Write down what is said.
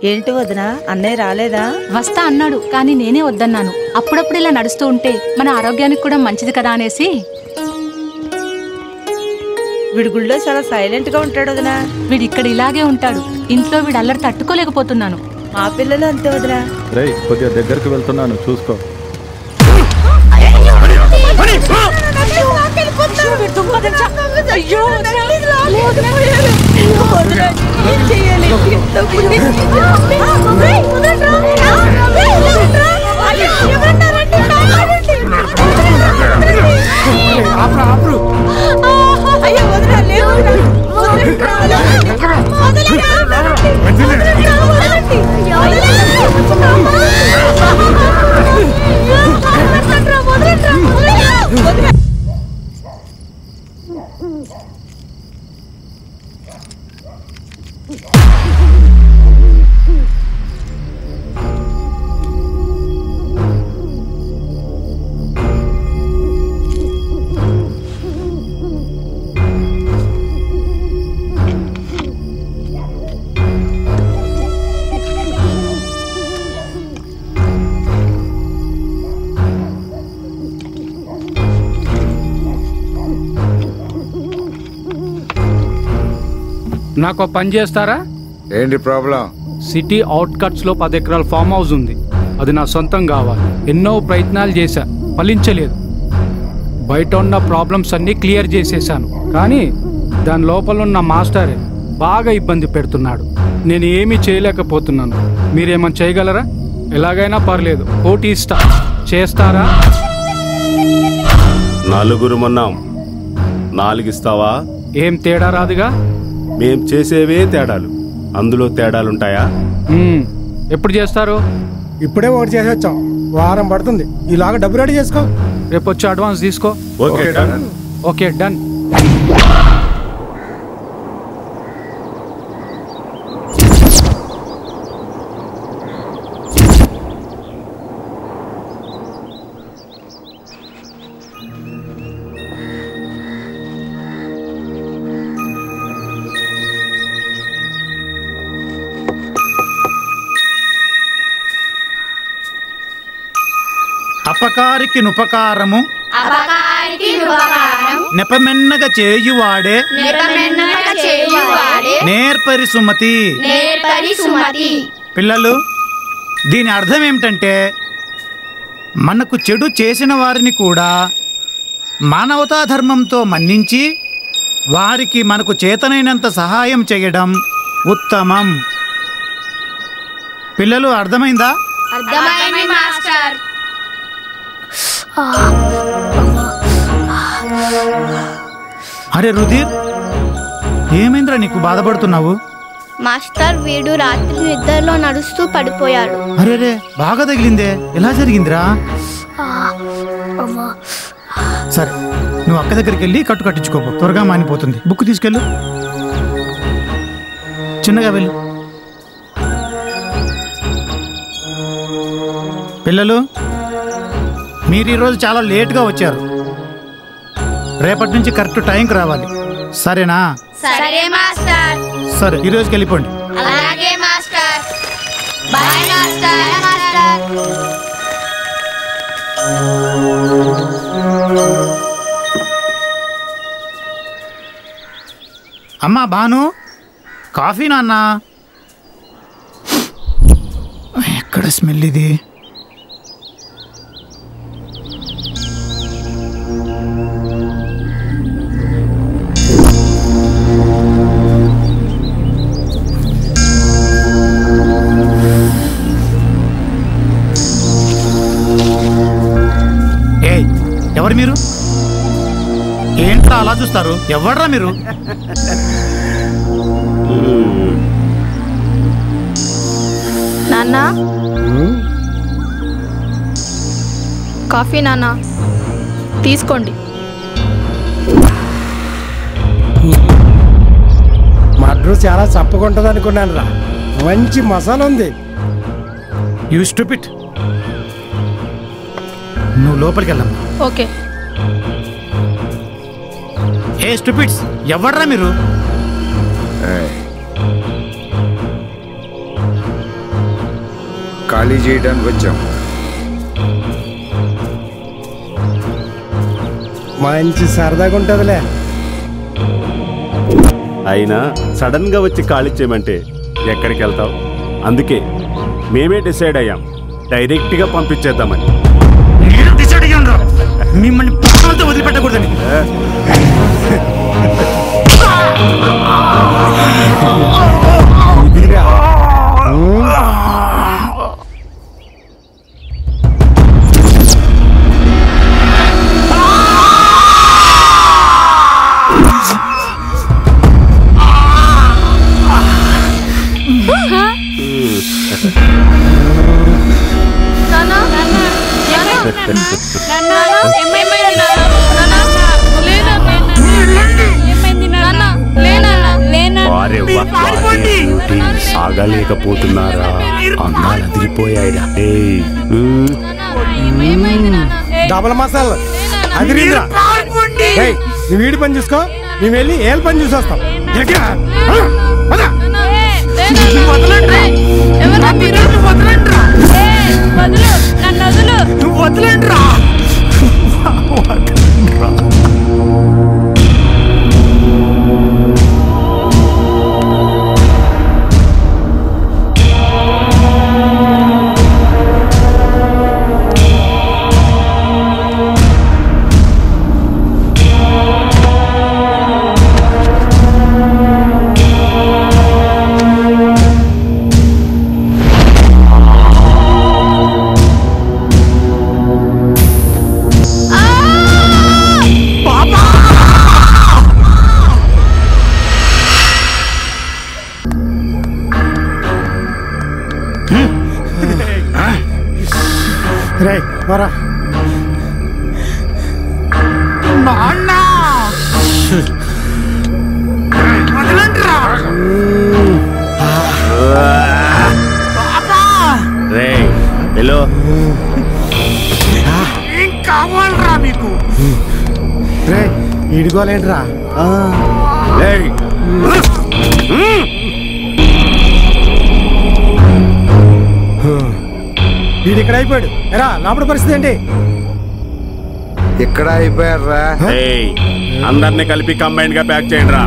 ఏంటి వదినా, అన్నయ్య రాలేదా? వస్తా అన్నాడు, కానీ నేనే వద్దన్నాను. అప్పుడప్పుడు ఇలా నడుస్తూ ఉంటే మన ఆరోగ్యానికి కూడా మంచిది కదా అనేసి. వీడి గుళ్ళో చాలా సైలెంట్ గా ఉంటాడు వదినా. వీడు ఇక్కడ ఇలాగే ఉంటాడు. ఇంట్లో వీడు అల్లరి తట్టుకోలేకపోతున్నాను. మా పిల్లలు అంతే వదినా. రేయ్, కొద్దిగా దగ్గరికి వెళ్తున్నాను, చూసుకో. నాకు పని చేస్తారా? ఏంటి ప్రాబ్లం? సిటీ అవుట్కట్స్ లో 10 ఎకరాల ఫామ్ హౌస్ ఉంది. అది నా సొంతం కావాలి. ఎన్నో ప్రయత్నాలు చేశా, ఫలించలేదు. బయట ఉన్న ప్రాబ్లమ్స్ అన్నీ క్లియర్ చేసేసాను, కానీ దాని లోపల ఉన్న మాస్టరే బాగా ఇబ్బంది పెడుతున్నాడు. నేను ఏమీ చేయలేకపోతున్నాను. మీరేమన్నా చేయగలరా? ఎలాగైనా పర్లేదు, పోటీ ఇస్తా. చేస్తారా? నలుగురుమన్నాం, 4 ఇస్తావా? ఏం తేడా రాదుగా. మేం చేసేవే తేడాలు, అందులో తేడాలుంటాయా? ఎప్పుడు చేస్తారు? ఇప్పుడే ఒకటి చేసి వచ్చాం, వారం పడుతుంది. ఇలాగ డబ్బు రెడీ చేసుకో, రేపు వచ్చి అడ్వాన్స్ తీసుకో. Okay done. Okay done. అపకారికి నుపకారము నెపమెన్నగా చేయువాడే నేర్పరి సుమతి. పిల్లలు, దీని అర్థం ఏమిటంటే మనకు చెడు చేసిన వారిని కూడా మానవతా ధర్మంతో మన్నించి వారికి మనకు చేతనైనంత సహాయం చేయడం ఉత్తమం. పిల్లలు, అర్థమైందా? అర్థమైంది మాస్టర్. అరే రుధిర్, ఏమైందిరా నీకు బాధపడుతున్నావు? మాస్టర్, వీడు రాత్రి నిద్రలో నడుస్తూ పడిపోయాడు. అరే, బాగా తగిలిందే, ఎలా జరిగిందిరా? సరే, నువ్వు అక్క దగ్గరికి వెళ్ళి కట్టించుకోపో, త్వరగా మానిపోతుంది. బుక్ తీసుకెళ్ళు, చిన్నగా వెళ్ళు. పిల్లలు, మీరు ఈరోజు చాలా లేట్గా వచ్చారు. రేపటి నుంచి కరెక్ట్ టైంకి రావాలి, సరేనా? సరే మాస్టర్. సరే, ఈరోజుకి వెళ్ళిపోండి. అలాగే మాస్టర్. Bye master. అమ్మా భాను, కాఫీ నాన్న. ఎక్కడ స్మెల్ ఇది? ఎవరు మీరు? ఏంట్రా అలా చూస్తారు? ఎవడ్రా మీరు? నాన్న, కాఫీ నాన్న, తీసుకోండి. మడ్రు చాలా చప్పకుంటది అనుకున్నాను రా, మంచి మసాలా ఉంది. యూ స్టూపిడ్, నువ్వు లోపలికి వెళ్ళమ్మా. ఓకే. ఏ స్టూపిడ్స్, ఎవడ్రా మీరు? ఖాళీ చేయడానికి వచ్చాం. మంచి సరదాగా ఉంటుందిలే. అయినా సడన్ గా వచ్చి ఖాళీ చేయమంటే ఎక్కడికి వెళ్తావు? అందుకే మేమే డిసైడ్ అయ్యాం, డైరెక్ట్ గా పంపించేద్దామని. డిసైడ్ అయ్యాను రా, మిమ్మల్ని ప్రాణాలతో వదిలిపెట్టకూడదని. ఇదిగా. ఆగలేకపోతున్నారా? అన్నాలు అదిరిపోయాయిరా. డబల్ మసాలా అదిరిందా? నువ్వు వీడి పని చూసుకో, మేము వెళ్ళి ఏళ్ళ పని చూసి వస్తాం. వదలండ్రా. రేయ్ వరా. రేయ్ హలో, ఏం కావాలరా మీకు? రేయ్ ఈడుకోలేంట్రా. రేయ్ వీడు ఇక్కడ అయిపోయాడు. ఎరా లోపల పరిస్థితి ఏంటి? ఎక్కడ అయిపోయారా? అందరినీ కలిపి కంబైన్ గా ప్యాక్ చేయండి రా.